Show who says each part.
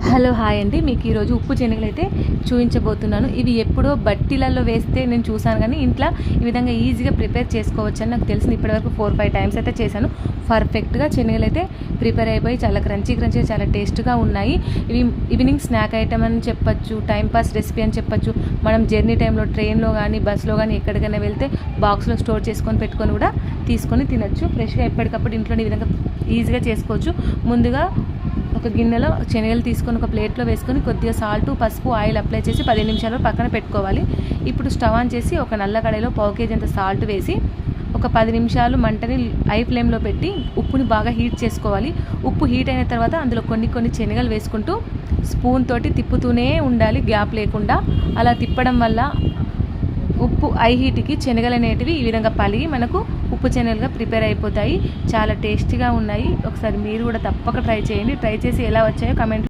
Speaker 1: Hello hi అండి. మీకు ఈరోజు ఉప్పు శనగలు అయితే చూపించబోతున్నాను. ఇవి ఎప్పుడో బట్టీలలో వేస్తే నేను చూసాను, కానీ ఇంట్లో ఈ విధంగా ఈజీగా ప్రిపేర్ చేసుకోవచ్చని నాకు తెలిసింది. ఇప్పటివరకు 4-5 టైమ్స్ అయితే చేశాను. పర్ఫెక్ట్గా శనగలు అయితే ప్రిపేర్ అయిపోయి చాలా క్రంచీగా చాలా టేస్ట్గా ఉన్నాయి. ఇవి ఈవినింగ్ స్నాక్ ఐటమ్ అని చెప్పచ్చు, టైంపాస్ రెసిపీ అని చెప్పచ్చు. మనం జర్నీ టైంలో ట్రైన్లో కానీ బస్లో కానీ ఎక్కడికైనా వెళ్తే బాక్స్లో స్టోర్ చేసుకొని పెట్టుకొని కూడా తీసుకొని తినచ్చు. ఫ్రెష్గా ఎప్పటికప్పుడు ఇంట్లో ఈ విధంగా ఈజీగా చేసుకోవచ్చు. ముందుగా ఒక గిన్నెలో శనగలు తీసుకొని ఒక ప్లేట్లో వేసుకొని కొద్దిగా సాల్ట్, పసుపు, ఆయిల్ అప్లై చేసి 10 నిమిషాలు పక్కన పెట్టుకోవాలి. ఇప్పుడు స్టవ్ ఆన్ చేసి ఒక నల్ల కడాయిలో 1/4 kg అంత సాల్ట్ వేసి ఒక 10 నిమిషాలు మంటని హై ఫ్లేమ్లో పెట్టి ఉప్పుని బాగా హీట్ చేసుకోవాలి. ఉప్పు హీట్ అయిన తర్వాత అందులో కొన్ని శనగలు వేసుకుంటూ స్పూన్ తోటి తిప్పుతూనే ఉండాలి, గ్యాప్ లేకుండా. అలా తిప్పడం వల్ల ఉప్పు హై హీట్కి శనగలు అనేటివి ఈ విధంగా పలిగి మనకు ఉప్పు శనగలుగా ప్రిపేర్ అయిపోతాయి. చాలా టేస్టీగా ఉన్నాయి. ఒకసారి మీరు కూడా తప్పక ట్రై చేయండి. ట్రై చేసి ఎలా వచ్చాయో కమెంట్